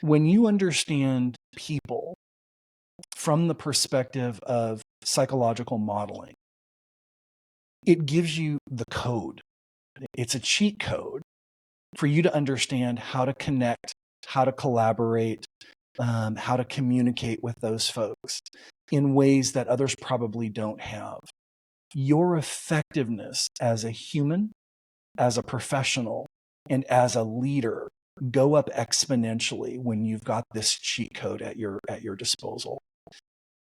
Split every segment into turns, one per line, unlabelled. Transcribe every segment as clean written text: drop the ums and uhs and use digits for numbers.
When you understand people from the perspective of psychological modeling, it gives you the code. It's a cheat code for you to understand how to connect, how to collaborate, how to communicate with those folks in ways that others probably don't have. Your effectiveness as a human, as a professional, and as a leader go up exponentially when you've got this cheat code at your disposal.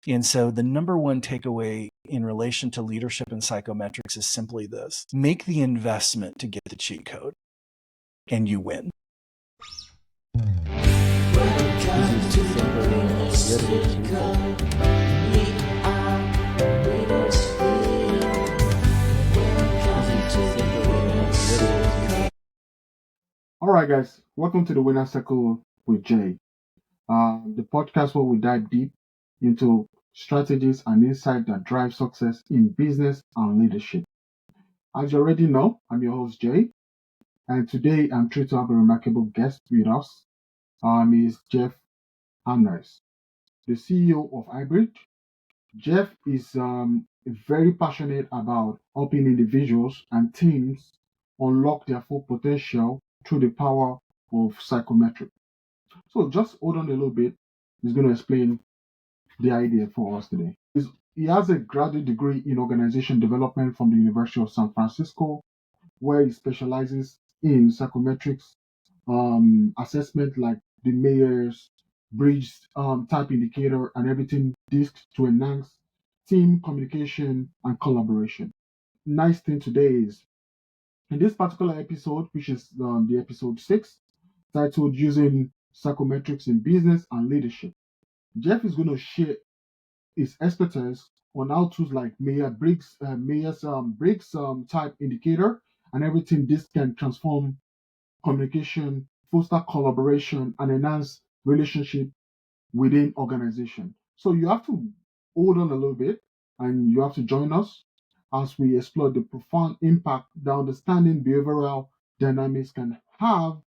And so the number one takeaway in relation to leadership and psychometrics is simply this: make the investment to get the cheat code and you win.
All right, guys, welcome to the Winner Circle with Jay, the podcast where we dive deep into strategies and insight that drive success in business and leadership. As you already know, I'm your host, Jay, and today I'm thrilled to have a remarkable guest with us. Is Jeff Harnois, the CEO of iBridged. Jeff is very passionate about helping individuals and teams unlock their full potential through the power of psychometric. So just hold on a little bit. He's going to explain the idea for us today. He has a graduate degree in organization development from the University of San Francisco, where he specializes in psychometrics assessment like the Myers-Briggs Type Indicator and everything disc to enhance team communication and collaboration. Nice thing today is, in this particular episode, which is the episode 6, titled Using Psychometrics in Business and Leadership, Jeff is going to share his expertise on how tools like Myers-Briggs Type Indicator and everything this can transform communication, foster collaboration, and enhance relationship within organization. So you have to hold on a little bit and you have to join us as we explore the profound impact that understanding behavioral dynamics can have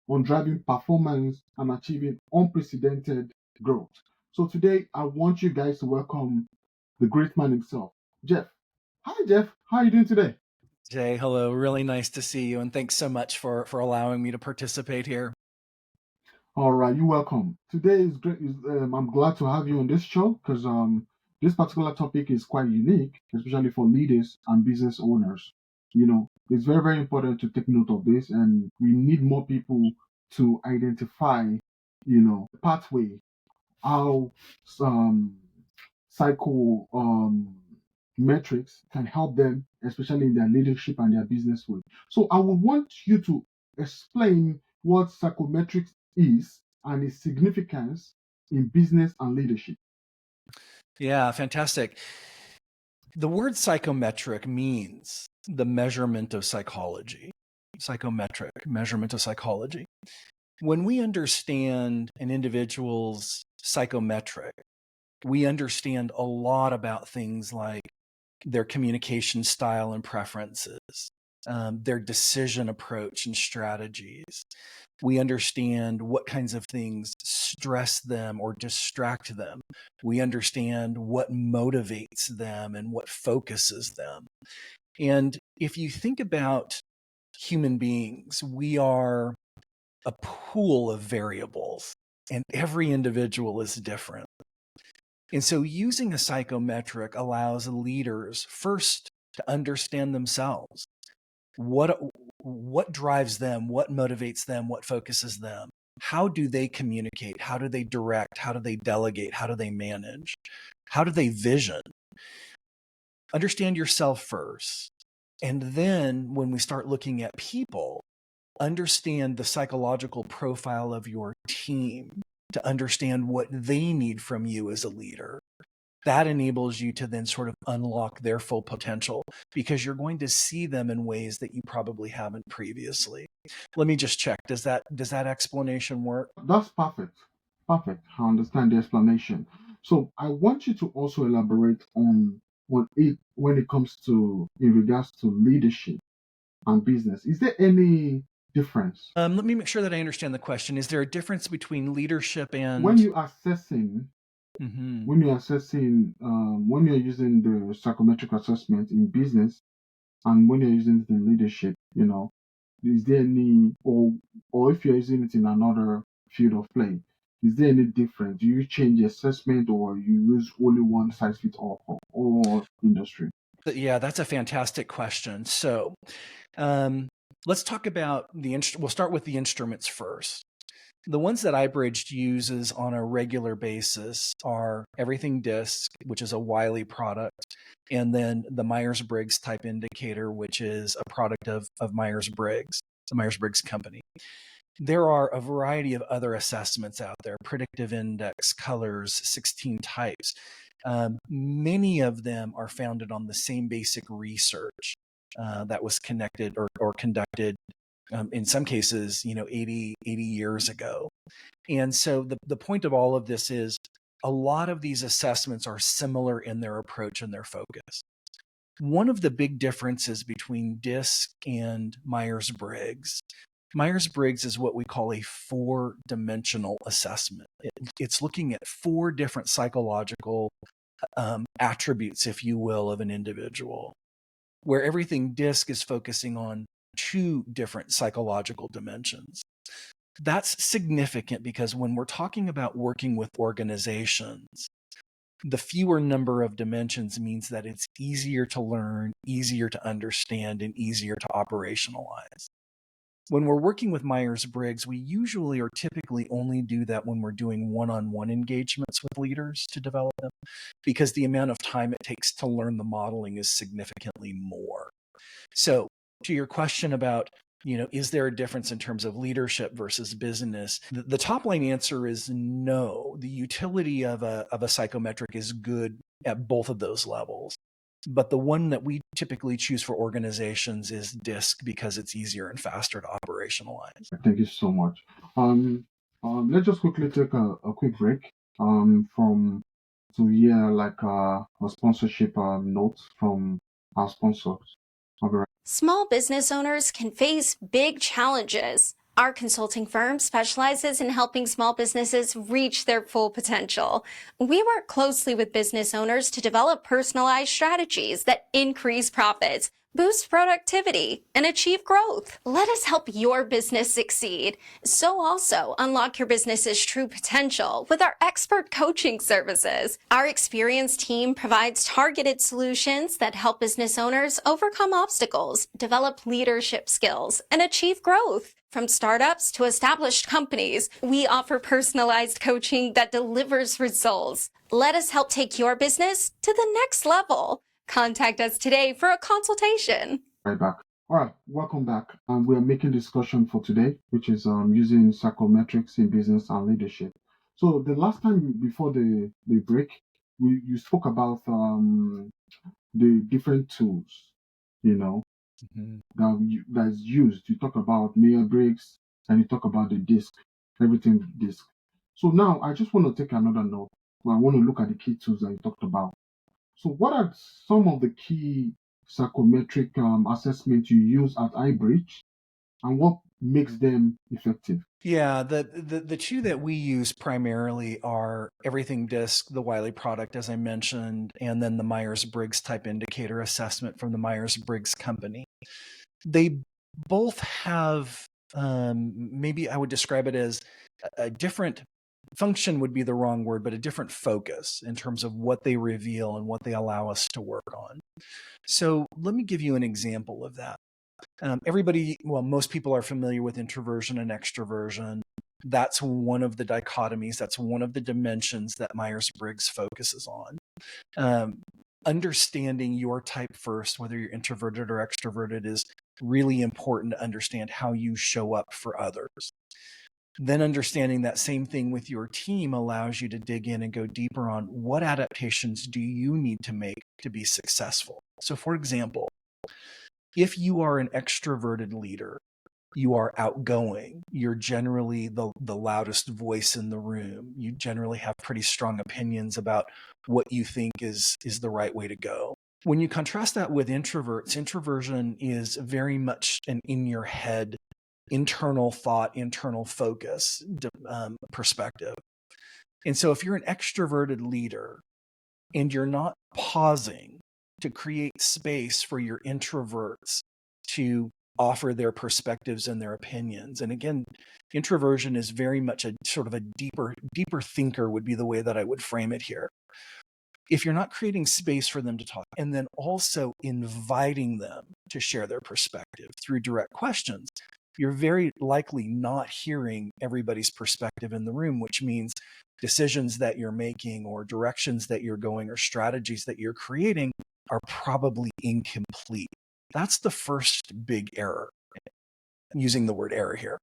on driving performance and achieving unprecedented growth. So today I want you guys to welcome the great man himself, Jeff. Hi, Jeff. How are you doing today?
Jay, hello. Really nice to see you, and thanks so much for allowing me to participate here.
All right, you're welcome. Today is great. I'm glad to have you on this show because this particular topic is quite unique, especially for leaders and business owners. It's very, very important to take note of this, and we need more people to identify, the pathway, how psycho metrics can help them, especially in their leadership and their business way. So I would want you to explain what psychometrics is and its significance in business and leadership.
Yeah, fantastic. The word psychometric means the measurement of psychology. Psychometric, measurement of psychology. When we understand an individual's psychometric, we understand a lot about things like their communication style and preferences, their decision approach and strategies. We understand what kinds of things stress them or distract them. We understand what motivates them and what focuses them. And if you think about human beings, we are a pool of variables, and every individual is different. And so using a psychometric allows leaders first to understand themselves. What drives them? What motivates them? What focuses them? How do they communicate? How do they direct? How do they delegate? How do they manage? How do they vision? Understand yourself first. And then when we start looking at people, understand the psychological profile of your team to understand what they need from you as a leader. That enables you to then sort of unlock their full potential because you're going to see them in ways that you probably haven't previously. Let me just check. Does that explanation work?
That's perfect. Perfect. I understand the explanation. So I want you to also elaborate on when it comes to in regards to leadership and business. Is there any difference?
Let me make sure that I understand the question. Is there a difference between leadership and?
When you're assessing, when you're using the psychometric assessment in business and when you're using it in leadership, is there any, or if you're using it in another field of play, is there any difference? Do you change the assessment or you use only one size fits all for all industry?
Yeah, that's a fantastic question. So let's talk about we'll start with the instruments first. The ones that iBridged uses on a regular basis are Everything Disc, which is a Wiley product, and then the Myers-Briggs Type Indicator, which is a product of Myers-Briggs, the Myers-Briggs company. There are a variety of other assessments out there, predictive index, colors, 16 types. Many of them are founded on the same basic research that was connected or conducted in some cases, 80 years ago. And so the point of all of this is a lot of these assessments are similar in their approach and their focus. One of the big differences between DISC and Myers-Briggs is what we call a 4-dimensional assessment. It's looking at 4 different psychological attributes, if you will, of an individual, where Everything DISC is focusing on 2 different psychological dimensions. That's significant because when we're talking about working with organizations, the fewer number of dimensions means that it's easier to learn, easier to understand, and easier to operationalize. When we're working with Myers-Briggs, we usually or typically only do that when we're doing one-on-one engagements with leaders to develop them, because the amount of time it takes to learn the modeling is significantly more. So to your question about, is there a difference in terms of leadership versus business? The top line answer is no. The utility of a psychometric is good at both of those levels. But the one that we typically choose for organizations is DISC because it's easier and faster to operationalize.
Thank you so much. Let's just quickly take a quick break to hear a sponsorship note from our sponsors. I'll be right.
Small business owners can face big challenges. Our consulting firm specializes in helping small businesses reach their full potential. We work closely with business owners to develop personalized strategies that increase profits, boost productivity, and achieve growth. Let us help your business succeed. So also unlock your business's true potential with our expert coaching services. Our experienced team provides targeted solutions that help business owners overcome obstacles, develop leadership skills, and achieve growth. From startups to established companies, we offer personalized coaching that delivers results. Let us help take your business to the next level. Contact us today for a consultation.
Right back. All right, welcome back. We are making discussion for today, which is using psychometrics in business and leadership. So the last time before the break, you spoke about the different tools, that is used. You talk about Myers-Briggs and you talk about the DISC, Everything DISC. So now I just want to take another note. I want to look at the key tools that you talked about. So what are some of the key psychometric assessments you use at iBridged, and what makes them effective?
Yeah, the 2 that we use primarily are Everything DISC, the Wiley product, as I mentioned, and then the Myers-Briggs Type Indicator assessment from the Myers-Briggs company. They both have, maybe I would describe it as a different function would be the wrong word, but a different focus in terms of what they reveal and what they allow us to work on. So let me give you an example of that. Most people are familiar with introversion and extroversion. That's one of the dichotomies. That's one of the dimensions that Myers-Briggs focuses on. Understanding your type first, whether you're introverted or extroverted, is really important to understand how you show up for others. Then understanding that same thing with your team allows you to dig in and go deeper on what adaptations do you need to make to be successful. So for example, if you are an extroverted leader, you are outgoing, you're generally the loudest voice in the room, you generally have pretty strong opinions about what you think is the right way to go. When you contrast that with introverts, introversion is very much an in your head internal thought, internal focus perspective. And so if you're an extroverted leader and you're not pausing to create space for your introverts to offer their perspectives and their opinions. And again, introversion is very much a sort of a deeper thinker would be the way that I would frame it here. If you're not creating space for them to talk and then also inviting them to share their perspective through direct questions, you're very likely not hearing everybody's perspective in the room, which means decisions that you're making or directions that you're going or strategies that you're creating are probably incomplete. That's the first big error. I'm using the word error here.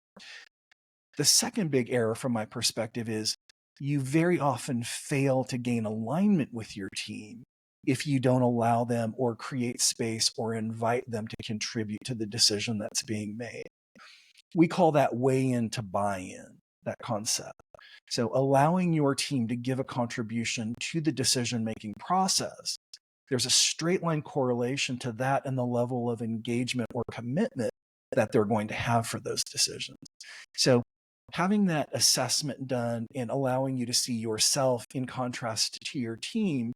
The second big error from my perspective is you very often fail to gain alignment with your team if you don't allow them or create space or invite them to contribute to the decision that's being made. We call that weigh-in to buy-in, that concept. So allowing your team to give a contribution to the decision-making process, there's a straight line correlation to that and the level of engagement or commitment that they're going to have for those decisions. So having that assessment done and allowing you to see yourself in contrast to your team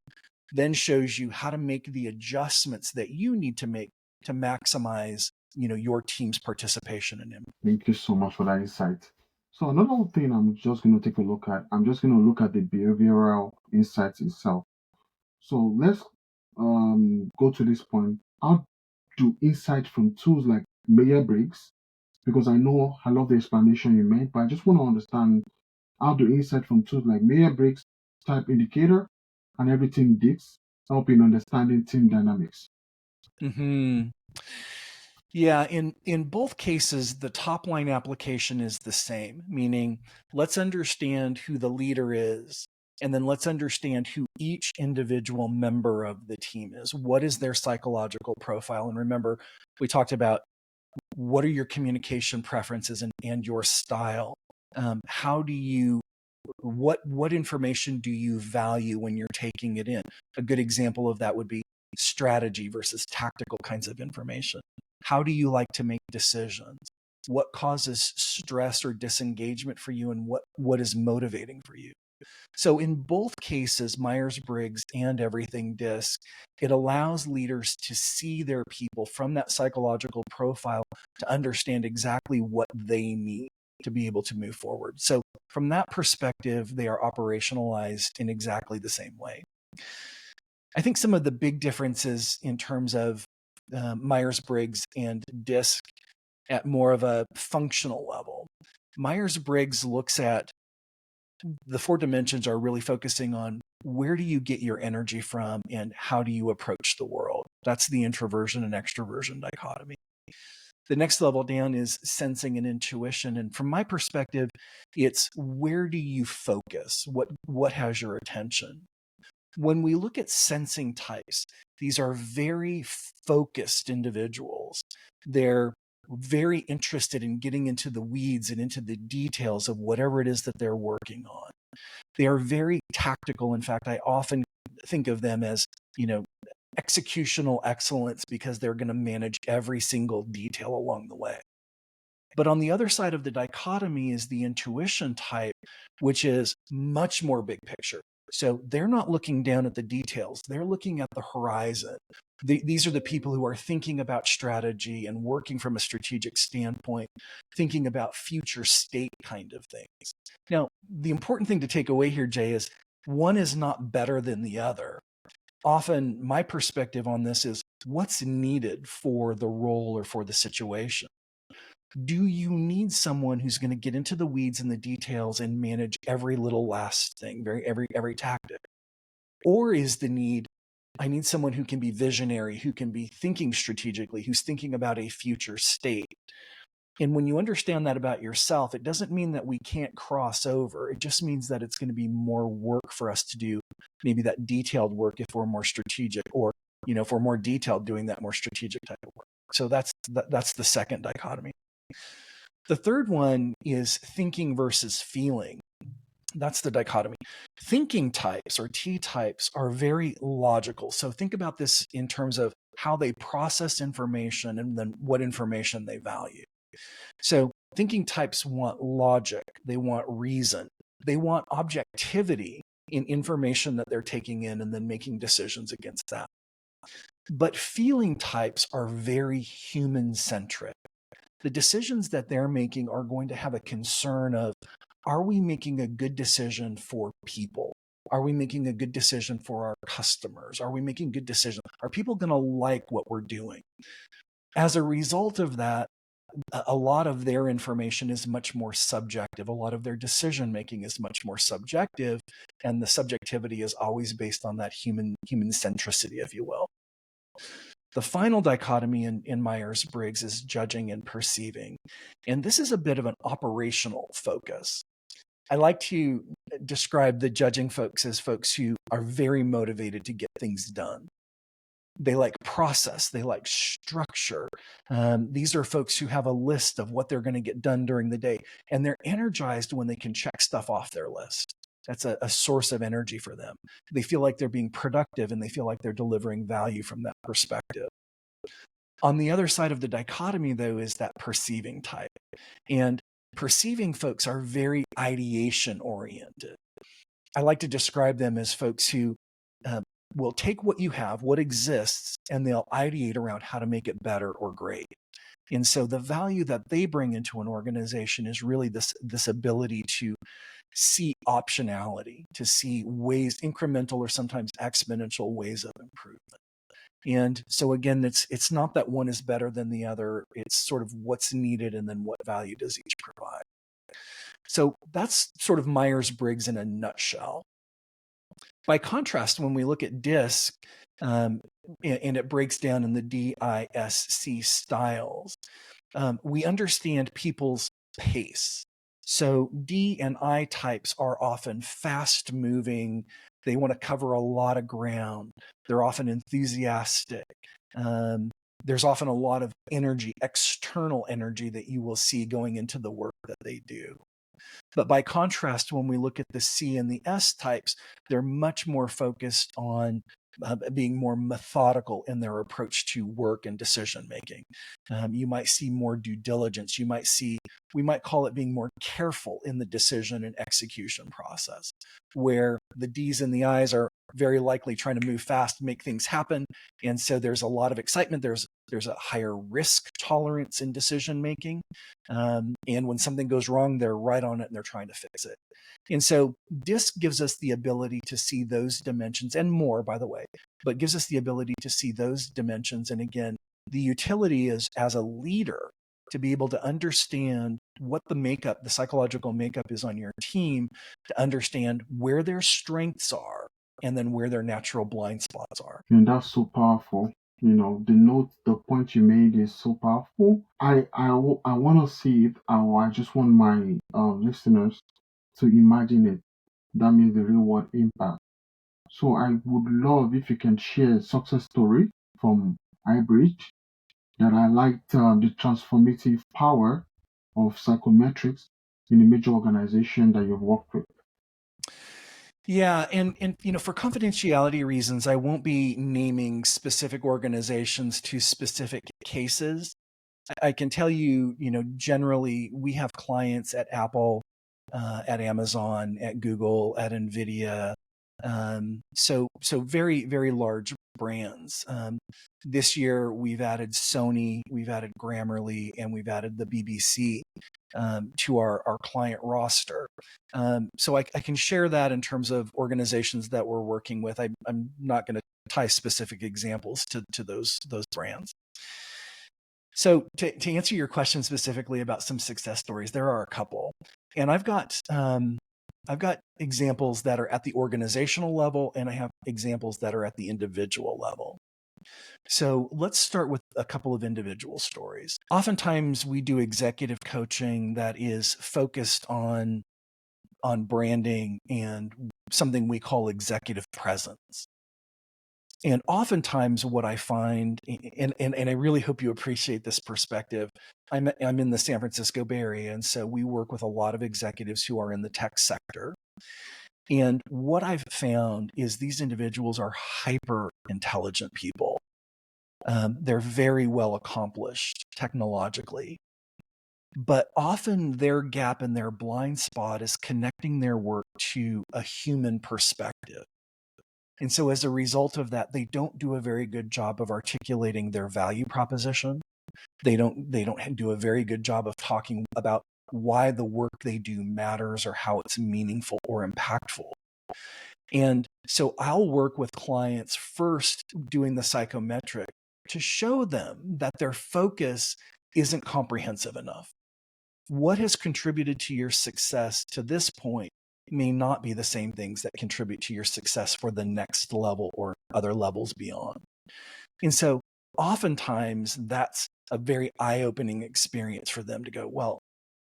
then shows you how to make the adjustments that you need to make to maximize, your team's participation in it.
Thank you so much for that insight. So another thing I'm just going to take a look at, the behavioral insights itself. So let's go to this point. How do insights from tools like Myers-Briggs, because I know I love the explanation you made, but I just want to understand how do insights from tools like Myers-Briggs Type Indicator and everything Dix help in understanding team dynamics?
Mm-hmm. Yeah, in both cases, the top line application is the same, meaning let's understand who the leader is, and then let's understand who each individual member of the team is. What is their psychological profile? And remember, we talked about what are your communication preferences and your style. What information do you value when you're taking it in? A good example of that would be strategy versus tactical kinds of information. How do you like to make decisions? What causes stress or disengagement for you, and what is motivating for you? So in both cases, Myers-Briggs and Everything DISC, it allows leaders to see their people from that psychological profile to understand exactly what they need to be able to move forward. So from that perspective, they are operationalized in exactly the same way. I think some of the big differences in terms of Myers-Briggs and DISC at more of a functional level. Myers-Briggs looks at the 4 dimensions are really focusing on where do you get your energy from and how do you approach the world. That's the introversion and extroversion dichotomy. The next level down is sensing and intuition. And from my perspective, it's where do you focus? What has your attention? When we look at sensing types, these are very focused individuals. They're very interested in getting into the weeds and into the details of whatever it is that they're working on. They are very tactical. In fact, I often think of them as, executional excellence because they're going to manage every single detail along the way. But on the other side of the dichotomy is the intuition type, which is much more big picture. So they're not looking down at the details. They're looking at the horizon. These are the people who are thinking about strategy and working from a strategic standpoint, thinking about future state kind of things. Now, the important thing to take away here, Jay, is one is not better than the other. Often my perspective on this is what's needed for the role or for the situation. Do you need someone who's going to get into the weeds and the details and manage every little last thing, every tactic? Or is the need, I need someone who can be visionary, who can be thinking strategically, who's thinking about a future state? And when you understand that about yourself, it doesn't mean that we can't cross over. It just means that it's going to be more work for us to do, maybe that detailed work if we're more strategic, or, if we're more detailed, doing that more strategic type of work. So that's the second dichotomy. The third one is thinking versus feeling. That's the dichotomy. Thinking types or T types are very logical. So think about this in terms of how they process information and then what information they value. So Thinking types want logic. They want reason. They want objectivity in information that they're taking in and then making decisions against that. But feeling types are very human-centric. The decisions that they're making are going to have a concern of, are we making a good decision for people? Are we making a good decision for our customers? Are we making good decisions? Are people going to like what we're doing? As a result of that, a lot of their information is much more subjective. A lot of their decision making is much more subjective, and the subjectivity is always based on that human centricity, if you will. The final dichotomy in Myers-Briggs is judging and perceiving, and this is a bit of an operational focus. I like to describe the judging folks as folks who are very motivated to get things done. They like process, they like structure. These are folks who have a list of what they're going to get done during the day, and they're energized when they can check stuff off their list. That's a source of energy for them. They feel like they're being productive, and they feel like they're delivering value from that perspective. On the other side of the dichotomy, though, is that perceiving type. And perceiving folks are very ideation oriented. I like to describe them as folks who will take what you have, what exists, and they'll ideate around how to make it better or great. And so the value that they bring into an organization is really this ability to see optionality, to see ways, incremental or sometimes exponential ways of improvement. And so again, it's not that one is better than the other. It's sort of what's needed and then what value does each provide. So that's sort of Myers-Briggs in a nutshell. By contrast, when we look at DISC, and it breaks down in the DISC styles, we understand people's pace. So D and I types are often fast moving. They want to cover a lot of ground. They're often enthusiastic. There's often a lot of energy, external energy that you will see going into the work that they do. But by contrast, when we look at the C and the S types, they're much more focused on being more methodical in their approach to work and decision making. You might see more due diligence. We might call it being more careful in the decision and execution process, where the D's and the I's are very likely trying to move fast, make things happen. And so there's a lot of excitement. There's a higher risk tolerance in decision making. And when something goes wrong, they're right on it and they're trying to fix it. And so DISC gives us the ability to see those dimensions and more, by the way, but gives us the ability to see those dimensions. And again, the utility is as a leader to be able to understand what the psychological makeup is on your team, to understand where their strengths are and then where their natural blind spots are.
And that's so powerful. The point you made is so powerful. I want to see it. I just want my listeners to imagine it. That means the real world impact. So I would love if you can share a success story from iBridged that highlight the transformative power of psychometrics in a major organization that you've worked with.
Yeah, and for confidentiality reasons, I won't be naming specific organizations to specific cases. I can tell you, generally we have clients at Apple, at Amazon, at Google, at NVIDIA. So very, very large brands. This year we've added Sony, we've added Grammarly, and we've added the BBC to our client roster. So I can share that in terms of organizations that we're working with. I'm not going to tie specific examples to those brands. So to answer your question specifically about some success stories, there are a couple, and I've got examples that are at the organizational level, and I have examples that are at the individual level. So let's start with a couple of individual stories. Oftentimes we do executive coaching that is focused on branding and something we call executive presence. And oftentimes what I find, and I really hope you appreciate this perspective, I'm in the San Francisco Bay Area, and so we work with a lot of executives who are in the tech sector. And what I've found is these individuals are hyper intelligent people. They're very well accomplished technologically. But often their gap and their blind spot is connecting their work to a human perspective. And so as a result of that, they don't do a very good job of articulating their value proposition. They don't do a very good job of talking about why the work they do matters or how it's meaningful or impactful. And so I'll work with clients first doing the psychometric to show them that their focus isn't comprehensive enough. What has contributed to your success to this point may not be the same things that contribute to your success for the next level or other levels beyond. And so oftentimes that's a very eye-opening experience for them to go, well,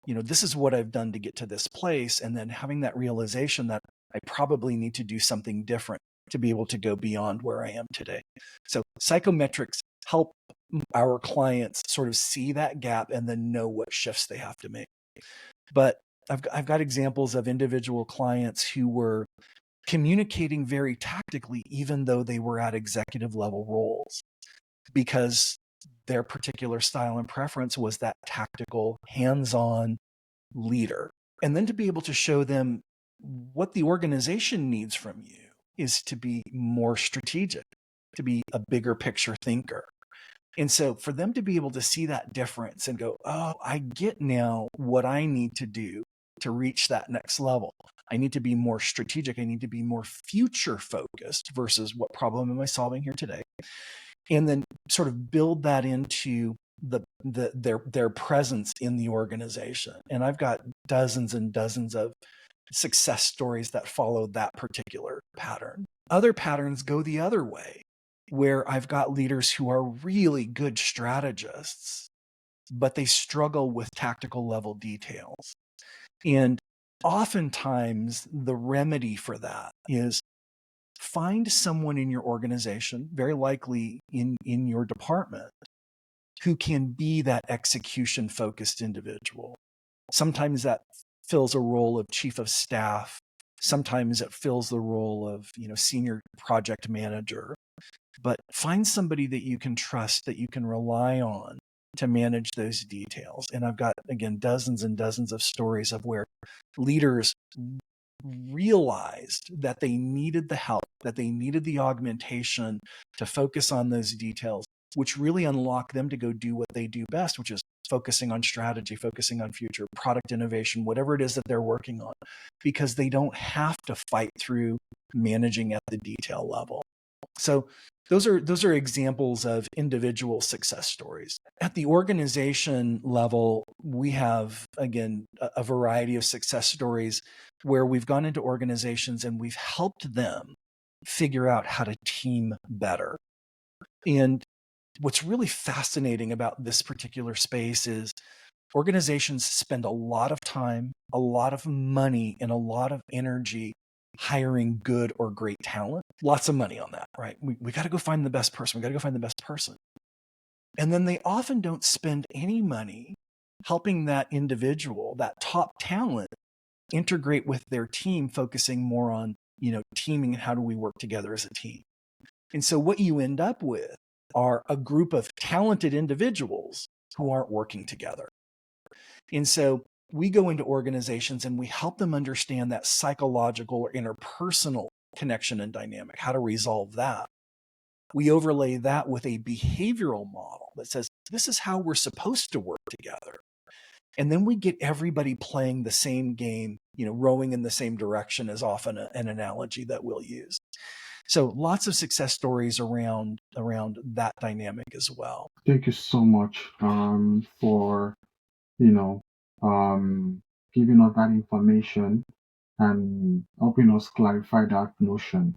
this is what I've done to get to this place. And then having that realization that I probably need to do something different to be able to go beyond where I am today. So psychometrics help our clients sort of see that gap and then know what shifts they have to make. But I've got examples of individual clients who were communicating very tactically, even though they were at executive level roles, because their particular style and preference was that tactical, hands-on leader. And then to be able to show them what the organization needs from you is to be more strategic, to be a bigger picture thinker. And so for them to be able to see that difference and go, oh, I get now what I need to do to reach that next level. I need to be more strategic. I need to be more future focused versus what problem am I solving here today? And then sort of build that into their presence in the organization. And I've got dozens and dozens of success stories that follow that particular pattern. Other patterns go the other way, where I've got leaders who are really good strategists, but they struggle with tactical level details. And oftentimes the remedy for that is find someone in your organization, very likely in your department, who can be that execution focused individual. Sometimes that fills a role of chief of staff. Sometimes it fills the role of, senior project manager. But find somebody that you can trust, that you can rely on to manage those details. And I've got, again, dozens and dozens of stories of where leaders realized that they needed the help, that they needed the augmentation to focus on those details, which really unlock them to go do what they do best, which is focusing on strategy, focusing on future product innovation, whatever it is that they're working on, because they don't have to fight through managing at the detail level. So those are examples of individual success stories. At the organization level, we have, again, a variety of success stories where we've gone into organizations and we've helped them figure out how to team better. And what's really fascinating about this particular space is organizations spend a lot of time, a lot of money, and a lot of energy hiring good or great talent. Lots of money on that, right? We got to go find the best person. We got to go find the best person. And then they often don't spend any money helping that individual, that top talent, integrate with their team, focusing more on, teaming and how do we work together as a team. And so what you end up with are a group of talented individuals who aren't working together. And so we go into organizations and we help them understand that psychological or interpersonal connection and dynamic, how to resolve that. We overlay that with a behavioral model that says, this is how we're supposed to work together. And then we get everybody playing the same game, rowing in the same direction is often an analogy that we'll use. So lots of success stories around that dynamic as well.
Thank you so much for giving us that information and helping us clarify that notion.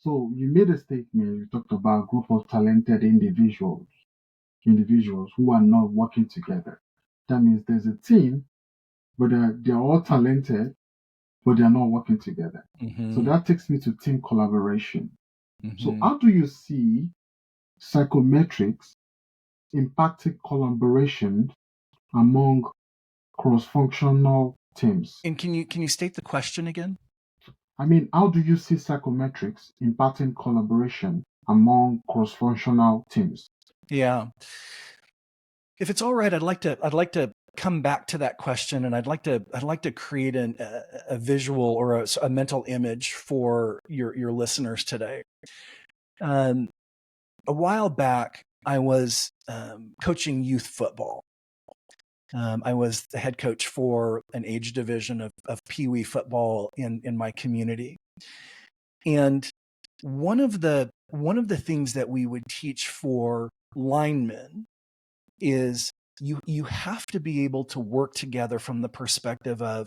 So you made a statement, you talked about a group of talented individuals who are not working together. That means there's a team, but they're all talented, but they're not working together.
Mm-hmm.
So that takes me to team collaboration.
Mm-hmm.
So how do you see psychometrics impacting collaboration among cross-functional teams?
And can you state the question again?
I mean, how do you see psychometrics impacting collaboration among cross-functional teams?
Yeah. If it's all right, I'd like to come back to that question, and I'd like to create a visual or a mental image for your listeners today. A while back, I was coaching youth football. I was the head coach for an age division of Pee Wee football in my community. And one of the things that we would teach for linemen is you have to be able to work together from the perspective of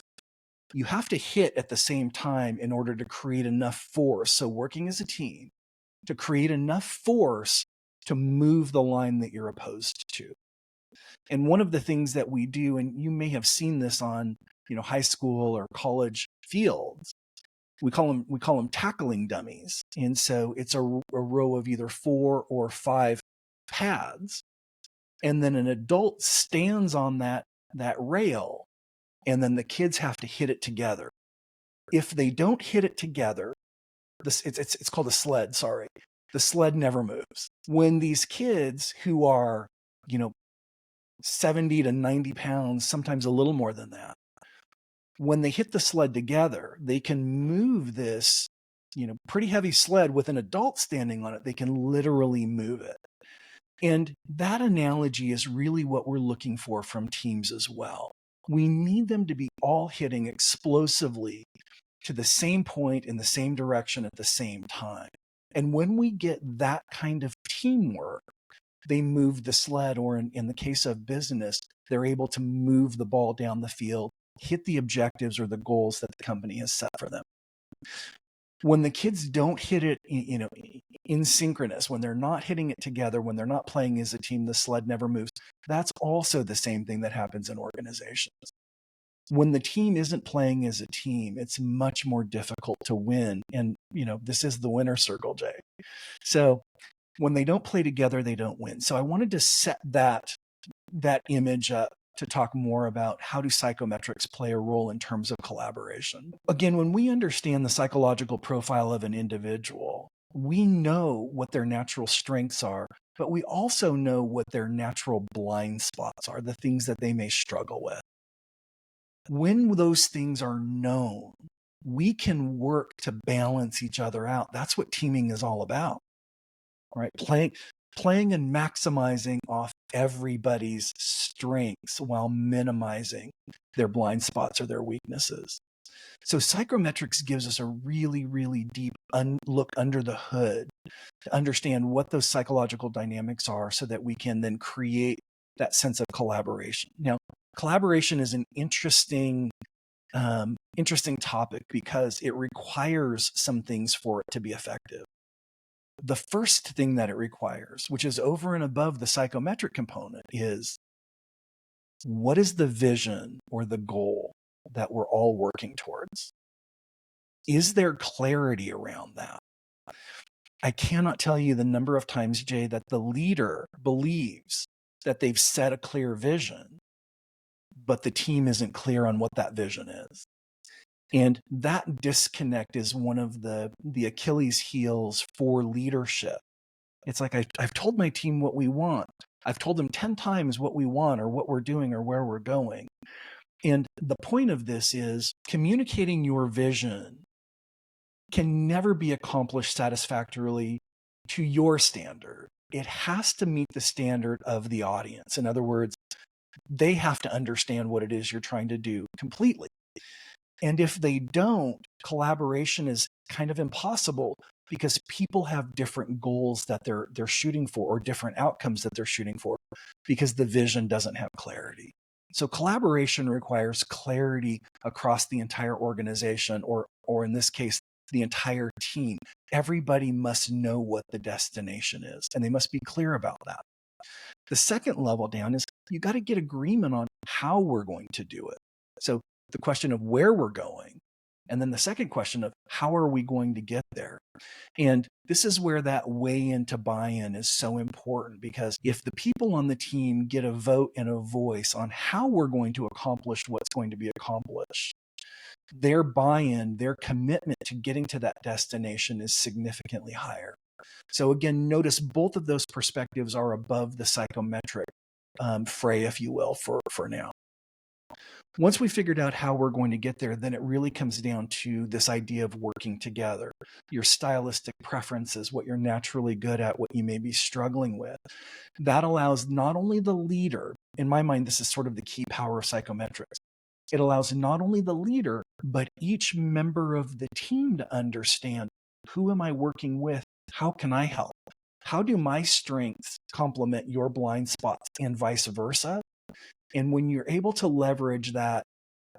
you have to hit at the same time in order to create enough force. So working as a team to create enough force to move the line that you're opposed to. And one of the things that we do, and you may have seen this on, high school or college fields, we call them tackling dummies. And so it's a row of either 4 or 5 pads. And then an adult stands on that rail, and then the kids have to hit it together. If they don't hit it together, it's called a sled, sorry. The sled never moves. When these kids who are, 70 to 90 pounds, sometimes a little more than that, when they hit the sled together, they can move this, pretty heavy sled with an adult standing on it. They can literally move it. And that analogy is really what we're looking for from teams as well. We need them to be all hitting explosively to the same point in the same direction at the same time. And when we get that kind of teamwork, they move the sled, or in the case of business, they're able to move the ball down the field, hit the objectives or the goals that the company has set for them. When the kids don't hit it, in synchronous, when they're not hitting it together, when they're not playing as a team, the sled never moves. That's also the same thing that happens in organizations. When the team isn't playing as a team, it's much more difficult to win. And, this is the winner circle, Jay. So when they don't play together, they don't win. So I wanted to set that image up to talk more about how do psychometrics play a role in terms of collaboration. Again, when we understand the psychological profile of an individual, we know what their natural strengths are, but we also know what their natural blind spots are, the things that they may struggle with. When those things are known, we can work to balance each other out. That's what teaming is all about, right? Playing and maximizing off everybody's strengths while minimizing their blind spots or their weaknesses. So psychometrics gives us a really, really deep look under the hood to understand what those psychological dynamics are so that we can then create that sense of collaboration. Now, collaboration is an interesting topic because it requires some things for it to be effective. The first thing that it requires, which is over and above the psychometric component, is what is the vision or the goal that we're all working towards? Is there clarity around that? I cannot tell you the number of times, Jay, that the leader believes that they've set a clear vision, but the team isn't clear on what that vision is. And that disconnect is one of the Achilles heels for leadership. It's like I've told my team what we want. I've told them 10 times what we want or what we're doing or where we're going. And the point of this is communicating your vision can never be accomplished satisfactorily to your standard. It has to meet the standard of the audience. In other words, they have to understand what it is you're trying to do completely. And if they don't, collaboration is kind of impossible because people have different goals that they're shooting for or different outcomes that they're shooting for because the vision doesn't have clarity. So collaboration requires clarity across the entire organization or in this case, the entire team. Everybody must know what the destination is, and they must be clear about that. The second level down is you got to get agreement on how we're going to do it. So the question of where we're going, and then the second question of how are we going to get there? And this is where that weigh into buy-in is so important, because if the people on the team get a vote and a voice on how we're going to accomplish what's going to be accomplished, their buy-in, their commitment to getting to that destination is significantly higher. So again, notice both of those perspectives are above the psychometric fray, if you will, for now. Once we figured out how we're going to get there, then it really comes down to this idea of working together, your stylistic preferences, what you're naturally good at, what you may be struggling with. That allows not only the leader, in my mind, this is sort of the key power of psychometrics. It allows not only the leader, but each member of the team to understand, who am I working with? How can I help? How do my strengths complement your blind spots and vice versa? And when you're able to leverage that,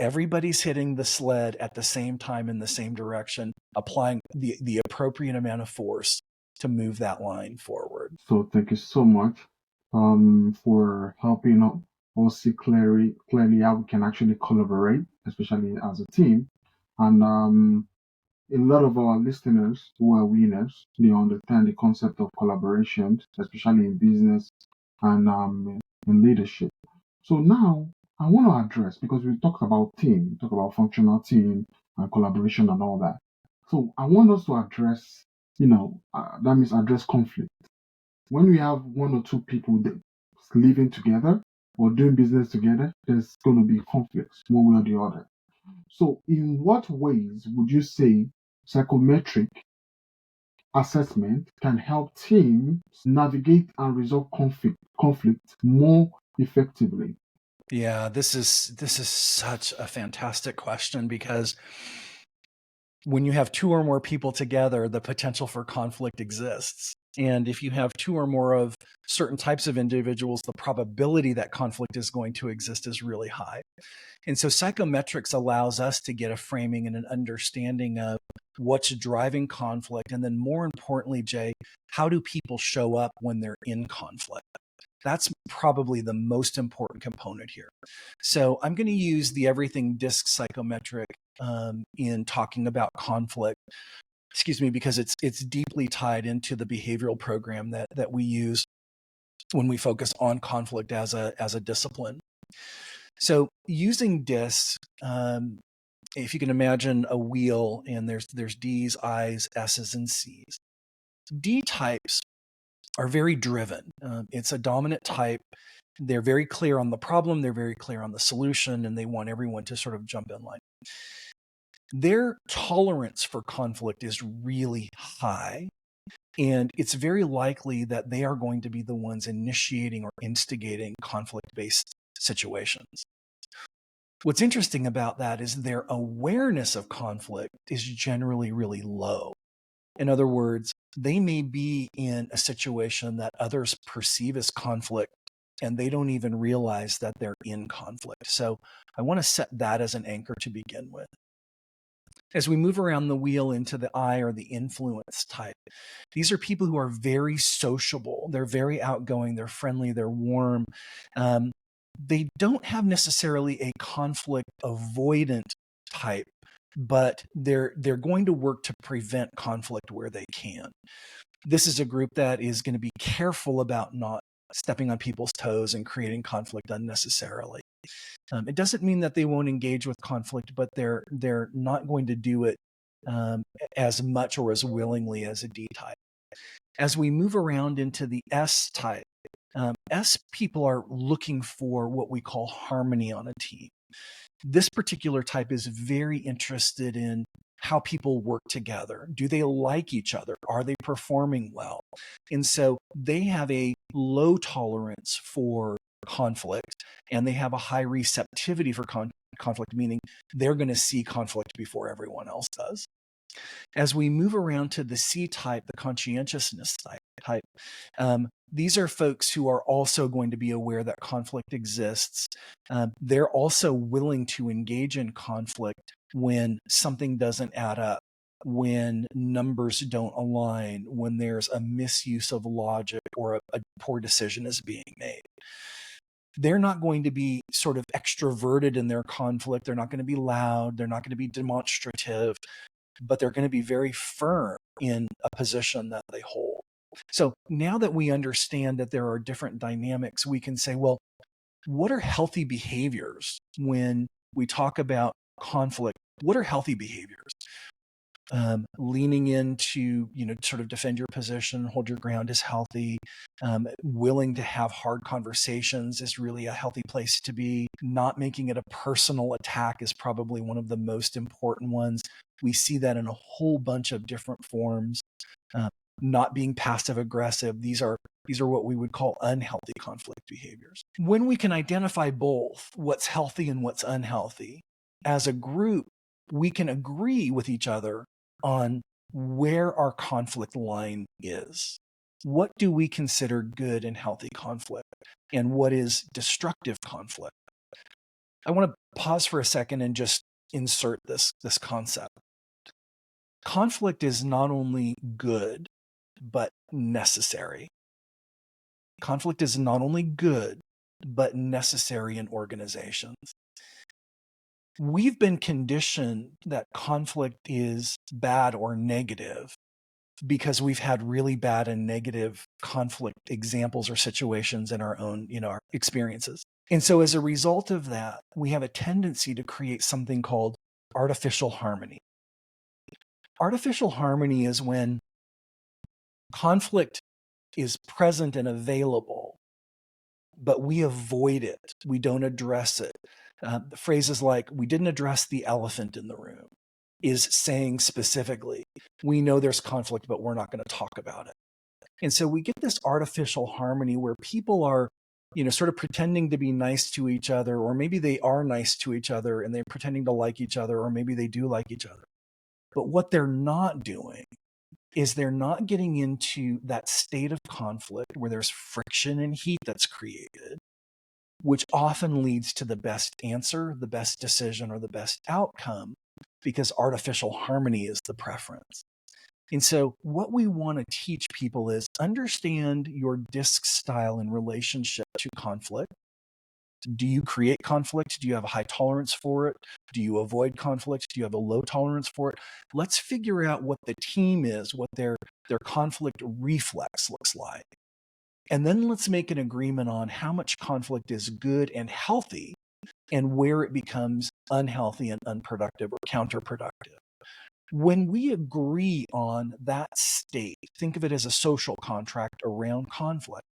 everybody's hitting the sled at the same time in the same direction, applying the appropriate amount of force to move that line forward.
So thank you so much for helping us see clearly how we can actually collaborate, especially as a team. And a lot of our listeners who are winners, they understand the concept of collaboration, especially in business and in leadership. So now I want to address, because we talk about team, we talk about functional team and collaboration and all that. So I want us to address, that means address conflict. When we have one or two people that living together or doing business together, there's going to be conflicts one way or the other. So in what ways would you say psychometric assessment can help teams navigate and resolve conflict more effectively?
Yeah, this is such a fantastic question, because when you have two or more people together, the potential for conflict exists. And if you have two or more of certain types of individuals, the probability that conflict is going to exist is really high. And so psychometrics allows us to get a framing and an understanding of what's driving conflict. And then more importantly, Jay, how do people show up when they're in conflict? That's probably the most important component here. So I'm going to use the everything DISC psychometric in talking about conflict, because it's deeply tied into the behavioral program that we use when we focus on conflict as a discipline. So using DISC, if you can imagine a wheel, and there's D's, I's, S's, and C's. D types are very driven. It's a dominant type. They're very clear on the problem. They're very clear on the solution, and they want everyone to sort of jump in line. Their tolerance for conflict is really high, and it's very likely that they are going to be the ones initiating or instigating conflict-based situations. What's interesting about that is their awareness of conflict is generally really low. In other words, they may be in a situation that others perceive as conflict, and they don't even realize that they're in conflict. So I want to set that as an anchor to begin with. As we move around the wheel into the I, or the influence type, these are people who are very sociable. They're very outgoing. They're friendly. They're warm. They don't have necessarily a conflict avoidant type, but they're going to work to prevent conflict where they can. This is a group that is going to be careful about not stepping on people's toes and creating conflict unnecessarily. It doesn't mean that they won't engage with conflict, but they're not going to do it as much or as willingly as a D type. As we move around into the S type, S people are looking for what we call harmony on a team. This particular type is very interested in how people work together. Do they like each other? Are they performing well? And so they have a low tolerance for conflict, and they have a high receptivity for conflict, meaning they're going to see conflict before everyone else does. As we move around to the C type, the conscientiousness type, these are folks who are also going to be aware that conflict exists. They're also willing to engage in conflict when something doesn't add up, when numbers don't align, when there's a misuse of logic or a poor decision is being made. They're not going to be sort of extroverted in their conflict. They're not going to be loud. They're not going to be demonstrative, but they're going to be very firm in a position that they hold. So now that we understand that there are different dynamics, we can say, well, what are healthy behaviors when we talk about conflict? What are healthy behaviors? Leaning into, sort of defend your position, hold your ground is healthy. Willing to have hard conversations is really a healthy place to be. Not making it a personal attack is probably one of the most important ones. We see that in a whole bunch of different forms. Not being passive aggressive. These are what we would call unhealthy conflict behaviors. When we can identify both what's healthy and what's unhealthy, as a group, we can agree with each other on where our conflict line is. What do we consider good and healthy conflict? And what is destructive conflict? I want to pause for a second and just insert this concept. Conflict is not only good, but necessary. Conflict is not only good, but necessary in organizations. We've been conditioned that conflict is bad or negative because we've had really bad and negative conflict examples or situations in our own, our experiences. And so as a result of that, we have a tendency to create something called artificial harmony. Artificial harmony is when conflict is present and available, but we avoid it. We don't address it. Phrases like, we didn't address the elephant in the room, is saying specifically, we know there's conflict, but we're not going to talk about it. And so we get this artificial harmony where people are, sort of pretending to be nice to each other, or maybe they are nice to each other and they're pretending to like each other, or maybe they do like each other. But what they're not doing is they're not getting into that state of conflict where there's friction and heat that's created, which often leads to the best answer, the best decision, or the best outcome, because artificial harmony is the preference. And so what we want to teach people is understand your DISC style in relationship to conflict. Do you create conflict? Do you have a high tolerance for it? Do you avoid conflict? Do you have a low tolerance for it? Let's figure out what the team is, what their conflict reflex looks like. And then let's make an agreement on how much conflict is good and healthy and where it becomes unhealthy and unproductive or counterproductive. When we agree on that state, think of it as a social contract around conflict.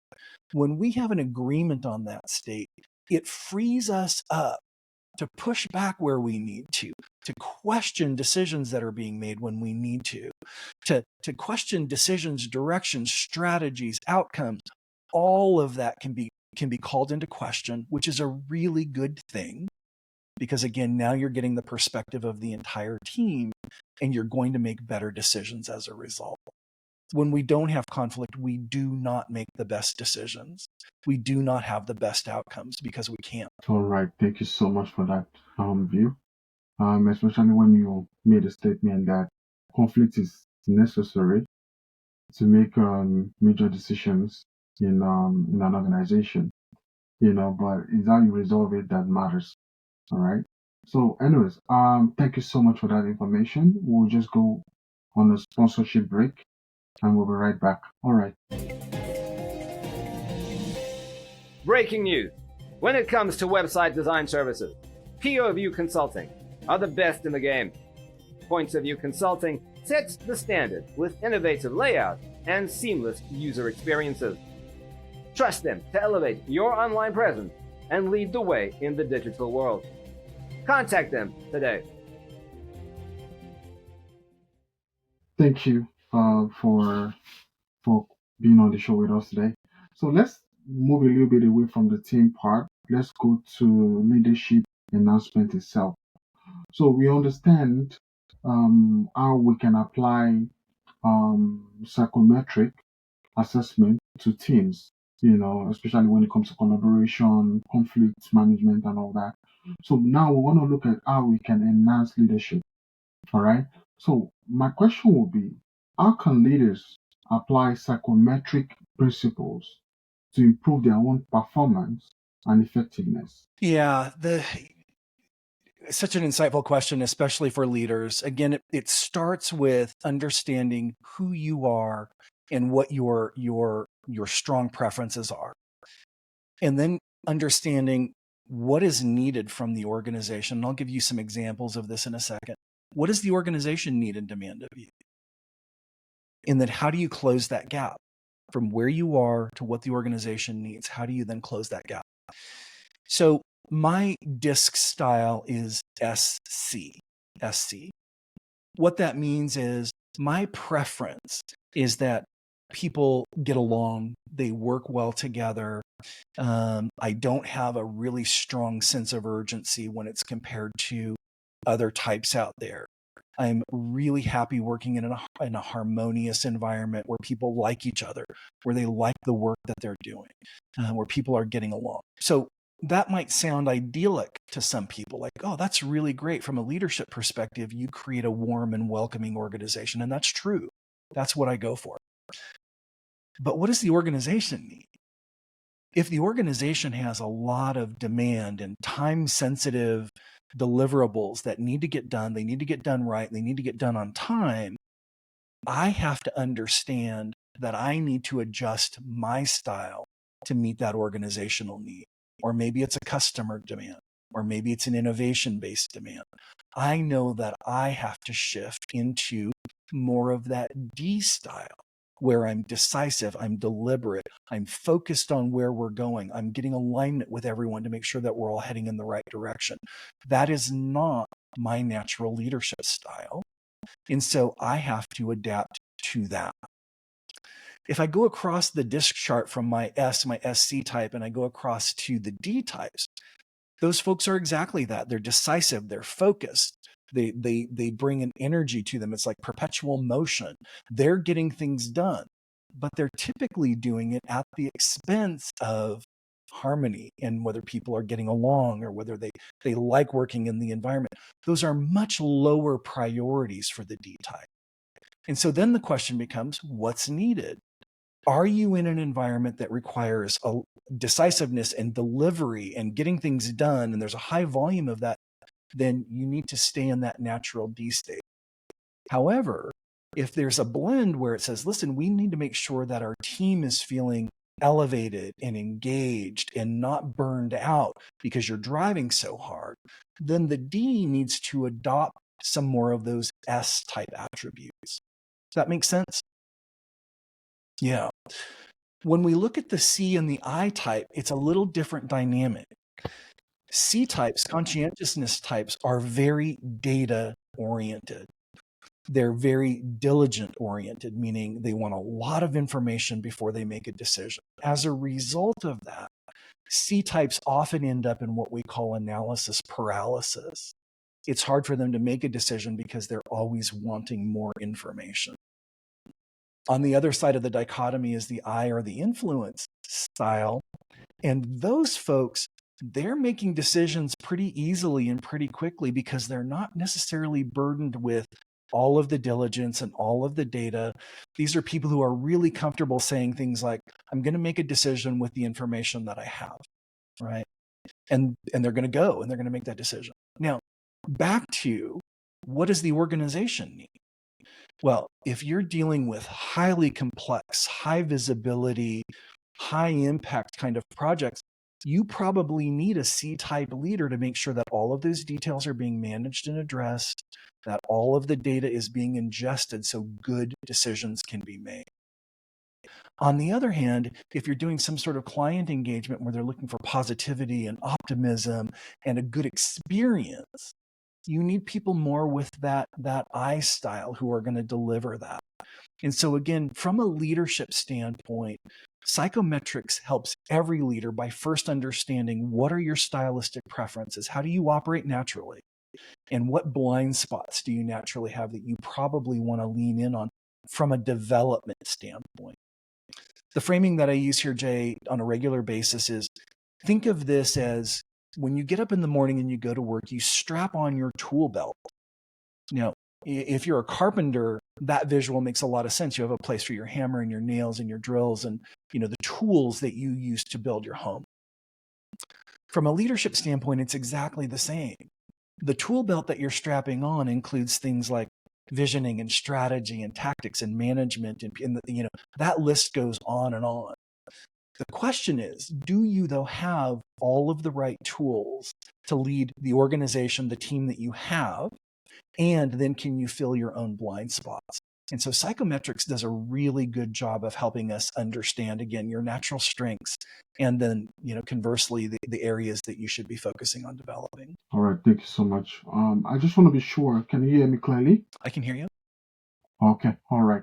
When we have an agreement on that state, it frees us up to push back where we need to question decisions that are being made when we need to question decisions, directions, strategies, outcomes. All of that can be called into question, which is a really good thing, because again, now you're getting the perspective of the entire team and you're going to make better decisions as a result. When we don't have conflict, we do not make the best decisions. We do not have the best outcomes because we can't.
All right. Thank you so much for that view. Especially when you made a statement that conflict is necessary to make major decisions in an organization. But it's how you resolve it that matters. All right. So, anyways, thank you so much for that information. We'll just go on a sponsorship break, and we'll be right back. All right.
Breaking news. When it comes to website design services, POV Consulting are the best in the game. Points of View Consulting sets the standard with innovative layout and seamless user experiences. Trust them to elevate your online presence and lead the way in the digital world. Contact them today.
Thank you for being on the show with us today. So let's move a little bit away from the team part. Let's go to leadership announcement itself. So we understand how we can apply psychometric assessment to teams, especially when it comes to collaboration, conflict management, and all that. So now we want to look at how we can enhance leadership. All right. So my question will be, how can leaders apply psychometric principles to improve their own performance and effectiveness?
Yeah, such an insightful question, especially for leaders. Again, it starts with understanding who you are and what your strong preferences are, and then understanding what is needed from the organization. And I'll give you some examples of this in a second. what does the organization need and demand of you? And then how do you close that gap from where you are to what the organization needs? How do you then close that gap? So my DISC style is SC. SC. What that means is my preference is that people get along, they work well together. I don't have a really strong sense of urgency when it's compared to other types out there. I'm really happy working in a harmonious environment where people like each other, where they like the work that they're doing, where people are getting along. So that might sound idyllic to some people, like, oh, that's really great. From a leadership perspective, you create a warm and welcoming organization. And that's true. That's what I go for. But what does the organization need? If the organization has a lot of demand and time-sensitive deliverables that need to get done, they need to get done right, they need to get done on time, I have to understand that I need to adjust my style to meet that organizational need. Or maybe it's a customer demand, or maybe it's an innovation-based demand. I know that I have to shift into more of that D style, where I'm decisive, I'm deliberate, I'm focused on where we're going, I'm getting alignment with everyone to make sure that we're all heading in the right direction. That is not my natural leadership style. And so I have to adapt to that. If I go across the DISC chart from my SC type, and I go across to the D types, those folks are exactly that. They're decisive, they're focused. They bring an energy to them. It's like perpetual motion. They're getting things done, but they're typically doing it at the expense of harmony and whether people are getting along or whether they like working in the environment. Those are much lower priorities for the D type. And so then the question becomes, what's needed? Are you in an environment that requires a decisiveness and delivery and getting things done, and there's a high volume of that? Then you need to stay in that natural D state. However, if there's a blend where it says, listen, we need to make sure that our team is feeling elevated and engaged and not burned out because you're driving so hard, then the D needs to adopt some more of those S type attributes. Does that make sense? Yeah. When we look at the C and the I type, it's a little different dynamic. C types, conscientiousness types, are very data oriented. They're very diligent oriented, meaning they want a lot of information before they make a decision. As a result of that, C types often end up in what we call analysis paralysis. It's hard for them to make a decision because they're always wanting more information. On the other side of the dichotomy is the I, or the influence style. And those folks, they're making decisions pretty easily and pretty quickly because they're not necessarily burdened with all of the diligence and all of the data. These are people who are really comfortable saying things like, I'm going to make a decision with the information that I have, right? And they're going to go and they're going to make that decision. Now, back to, what does the organization need? Well, if you're dealing with highly complex, high visibility, high impact kind of projects, you probably need a C-type leader to make sure that all of those details are being managed and addressed, that all of the data is being ingested so good decisions can be made. On the other hand, if you're doing some sort of client engagement where they're looking for positivity and optimism and a good experience, you need people more with that I style who are going to deliver that. And so again, from a leadership standpoint, Psychometrics helps every leader by first understanding what are your stylistic preferences? How do you operate naturally? And what blind spots do you naturally have that you probably want to lean in on from a development standpoint? The framing that I use here, Jay, on a regular basis is, think of this as when you get up in the morning and you go to work, you strap on your tool belt. Now, if you're a carpenter, that visual makes a lot of sense. You have a place for your hammer and your nails and your drills and, the tools that you use to build your home. From a leadership standpoint, it's exactly the same. The tool belt that you're strapping on includes things like visioning and strategy and tactics and management, and that list goes on and on. The question is, do you though have all of the right tools to lead the organization, the team that you have, And then can you fill your own blind spots? And so psychometrics does a really good job of helping us understand, again, your natural strengths, and then, conversely, the areas that you should be focusing on developing.
All right, thank you so much. I just want to be sure. Can you hear me clearly?
I can hear you.
Okay, all right.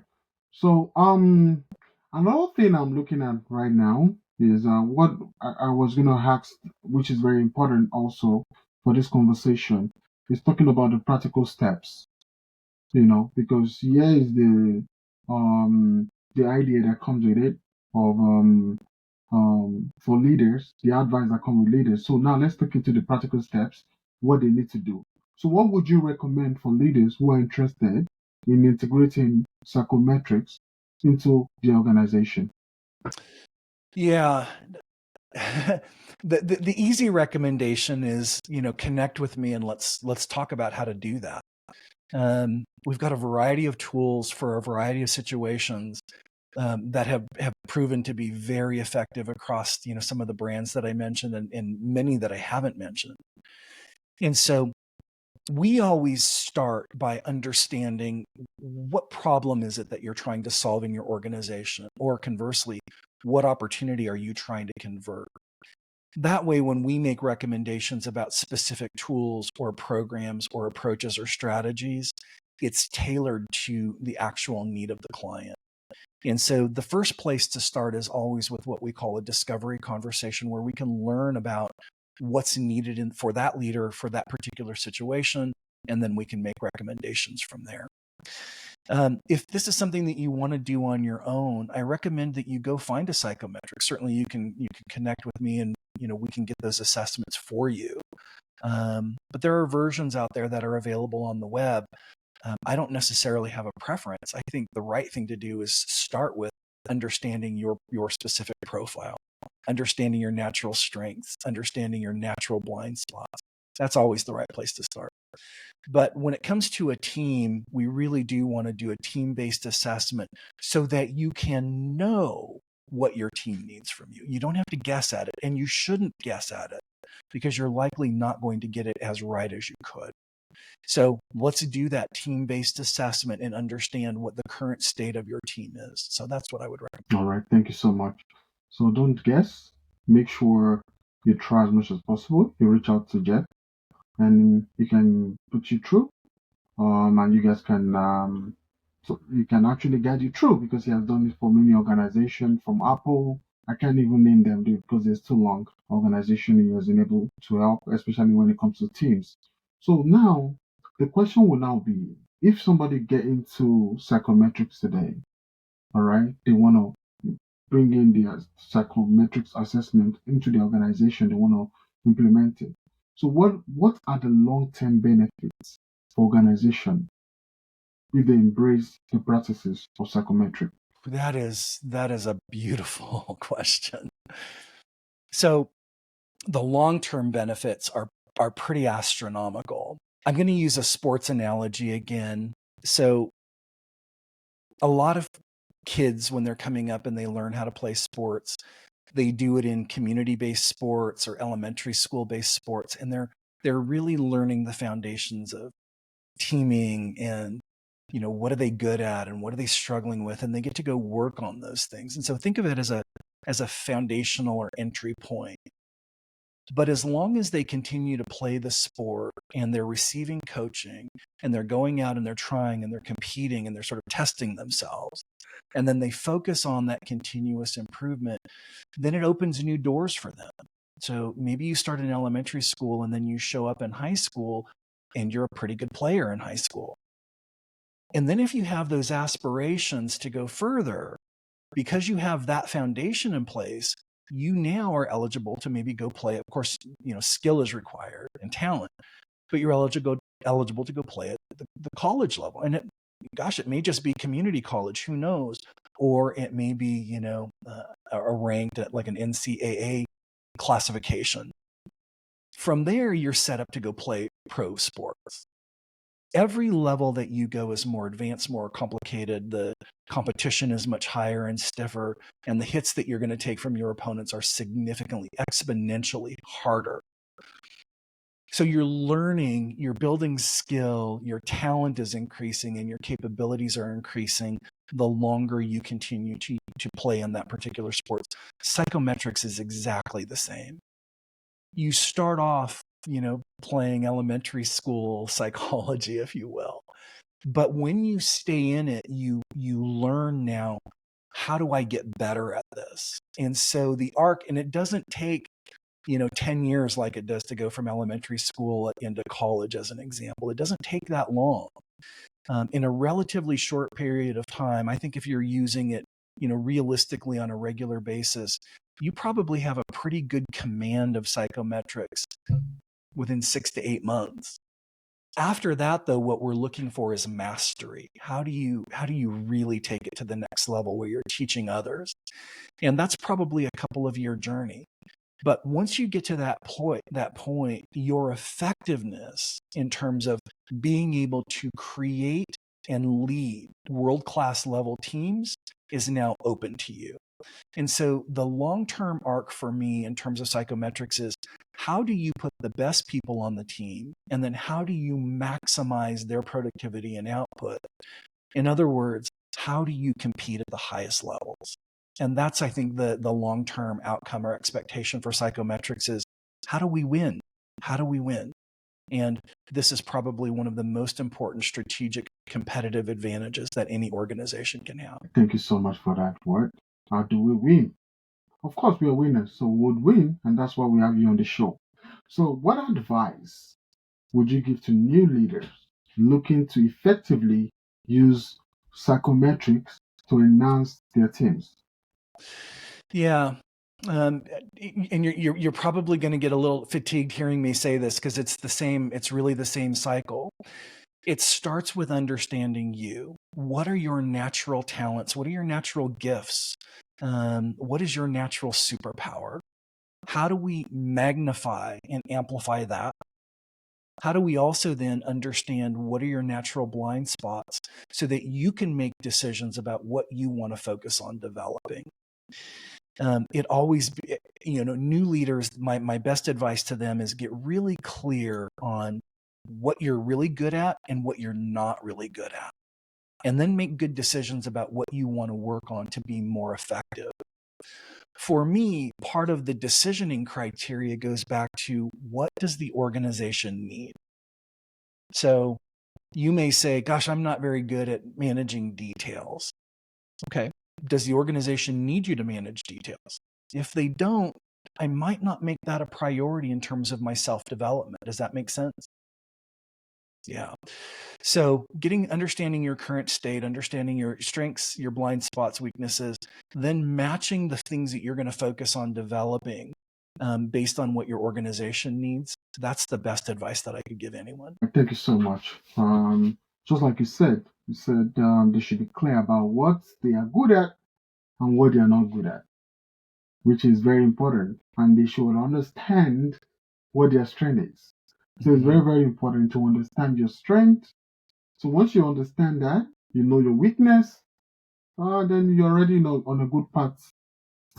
So, another thing I'm looking at right now is what I was going to ask, which is very important also for this conversation, is talking about the practical steps. Because here is the idea that comes with it of for leaders, the advice that comes with leaders. So now let's look into the practical steps, what they need to do. So what would you recommend for leaders who are interested in integrating psychometrics into the organization?
Yeah. The easy recommendation is, connect with me and let's talk about how to do that. We've got a variety of tools for a variety of situations that have proven to be very effective across, some of the brands that I mentioned and many that I haven't mentioned. And so we always start by understanding what problem is it that you're trying to solve in your organization, or conversely, what opportunity are you trying to convert? That way, when we make recommendations about specific tools or programs or approaches or strategies, it's tailored to the actual need of the client. And so the first place to start is always with what we call a discovery conversation, where we can learn about what's needed for that leader for that particular situation, and then we can make recommendations from there. If this is something that you want to do on your own, I recommend that you go find a psychometric. Certainly you can connect with me and we can get those assessments for you. But there are versions out there that are available on the web. I don't necessarily have a preference. I think the right thing to do is start with understanding your specific profile, understanding your natural strengths, understanding your natural blind spots. That's always the right place to start. But when it comes to a team, we really do want to do a team-based assessment so that you can know what your team needs from you. You don't have to guess at it, and you shouldn't guess at it because you're likely not going to get it as right as you could. So let's do that team-based assessment and understand what the current state of your team is. So that's what I would recommend.
All right, thank you so much. So don't guess. Make sure you try as much as possible. You reach out to Jeff, and he can put you through. And you guys can so he can actually guide you through, because he has done it for many organizations, from Apple. I can't even name them because it's too long. Organization he was able to help, especially when it comes to teams. So now the question will now be, if somebody get into psychometrics today, all right, they want to bring in the psychometrics assessment into the organization, they want to implement it. So what are the long-term benefits for organization if they embrace the practices of psychometric?
That is a beautiful question. So the long-term benefits are pretty astronomical. I'm going to use a sports analogy again. So a lot of kids, when they're coming up and they learn how to play sports, they do it in community-based sports or elementary school-based sports, and they're really learning the foundations of teaming and what are they good at and what are they struggling with, and they get to go work on those things. And so think of it as a foundational or entry point. But as long as they continue to play the sport and they're receiving coaching and they're going out and they're trying and they're competing and they're sort of testing themselves, and then they focus on that continuous improvement, then it opens new doors for them. So maybe you start in elementary school and then you show up in high school and you're a pretty good player in high school. And then if you have those aspirations to go further, because you have that foundation in place, you now are eligible to maybe go play. Of course, skill is required and talent, but you're eligible to go play at the college level. And it may just be community college, who knows? Or it may be, a ranked at like an NCAA classification. From there, you're set up to go play pro sports. Every level that you go is more advanced, more complicated. The competition is much higher and stiffer, and the hits that you're going to take from your opponents are significantly, exponentially harder. So you're learning, you're building skill, your talent is increasing, and your capabilities are increasing the longer you continue to play in that particular sport. Psychometrics is exactly the same. You start off, playing elementary school psychology, if you will. But when you stay in it, you learn now, how do I get better at this? And so the arc, and it doesn't take 10 years like it does to go from elementary school into college, as an example. It doesn't take that long. In a relatively short period of time, I think if you're using it, realistically on a regular basis, you probably have a pretty good command of psychometrics within 6 to 8 months. After that, though, what we're looking for is mastery. How do you really take it to the next level where you're teaching others? And that's probably a couple of year journey. But once you get to that point, your effectiveness in terms of being able to create and lead world-class level teams is now open to you. And so the long-term arc for me in terms of psychometrics is, how do you put the best people on the team? And then how do you maximize their productivity and output? In other words, how do you compete at the highest levels? And that's, I think, the long-term outcome or expectation for psychometrics is, how do we win? How do we win? And this is probably one of the most important strategic competitive advantages that any organization can have.
Thank you so much for that word. How do we win? Of course, we are winners, so we would win, and that's why we have you on the show. So what advice would you give to new leaders looking to effectively use psychometrics to enhance their teams?
Yeah. And you're probably going to get a little fatigued hearing me say this, because it's really the same cycle. It starts with understanding you. What are your natural talents? What are your natural gifts? What is your natural superpower? How do we magnify and amplify that? How do we also then understand what are your natural blind spots so that you can make decisions about what you want to focus on developing? It always, new leaders, my best advice to them is get really clear on what you're really good at and what you're not really good at. And then make good decisions about what you want to work on to be more effective. For me, part of the decisioning criteria goes back to, what does the organization need? So you may say, gosh, I'm not very good at managing details. Okay. Does the organization need you to manage details? If they don't, I might not make that a priority in terms of my self-development. Does that make sense? Yeah. So understanding your current state, understanding your strengths, your blind spots, weaknesses, then matching the things that you're going to focus on developing based on what your organization needs. That's the best advice that I could give anyone.
Thank you so much. Just like you said they should be clear about what they are good at and what they are not good at, which is very important. And they should understand what their strength is. So it's very, very important to understand your strength. So once you understand that, you know your weakness, then you're already on a good path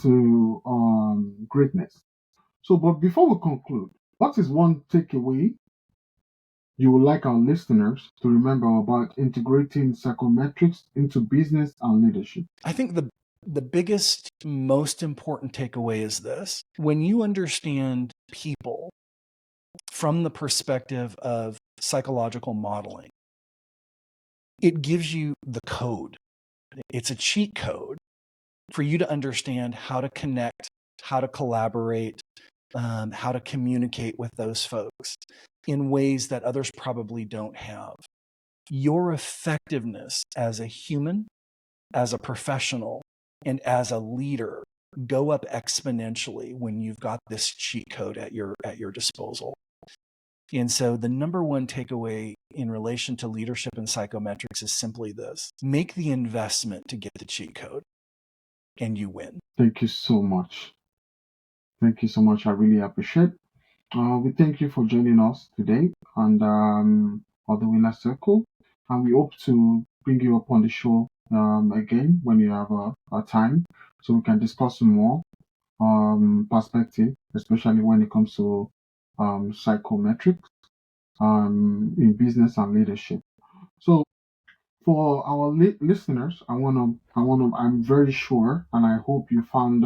to greatness. So, but before we conclude, what is one takeaway you would like our listeners to remember about integrating psychometrics into business and leadership?
I think the biggest, most important takeaway is this. When you understand people from the perspective of psychological modeling, it gives you the code. It's a cheat code for you to understand how to connect, how to collaborate, how to communicate with those folks in ways that others probably don't have. Your effectiveness as a human, as a professional, and as a leader go up exponentially when you've got this cheat code at your disposal. And so the number one takeaway in relation to leadership and psychometrics is simply this: make the investment to get the cheat code and you win.
Thank you so much. Thank you so much. I really appreciate. We thank you for joining us today on the Winner Circle, and we hope to bring you up on the show again when you have a time, so we can discuss some more perspective, especially when it comes to Psychometrics in business and leadership. So for our listeners, I'm very sure, and I hope you found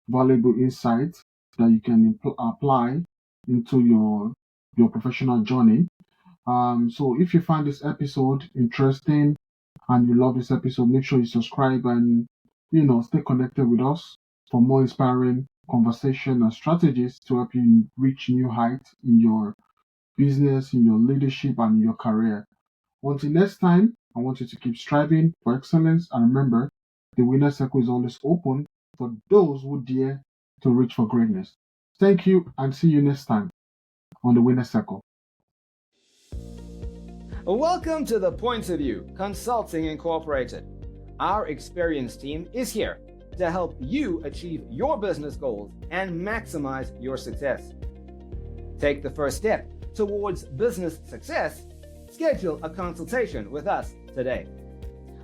valuable insights that you can apply into your professional journey. So if you find this episode interesting and you love this episode, make sure you subscribe and stay connected with us for more inspiring conversation and strategies to help you reach new heights in your business, in your leadership, and in your career. Until next time, I want you to keep striving for excellence, and remember, the winner circle is always open for those who dare to reach for greatness. Thank you, and see you next time on the winner circle.
Welcome to the Points of View Consulting Incorporated. Our experienced team is here to help you achieve your business goals and maximize your success. Take the first step towards business success. Schedule a consultation with us today.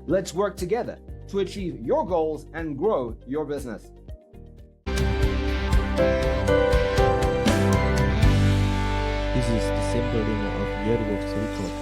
Let's work together to achieve your goals and grow your business.
This is the symbol of Adewole.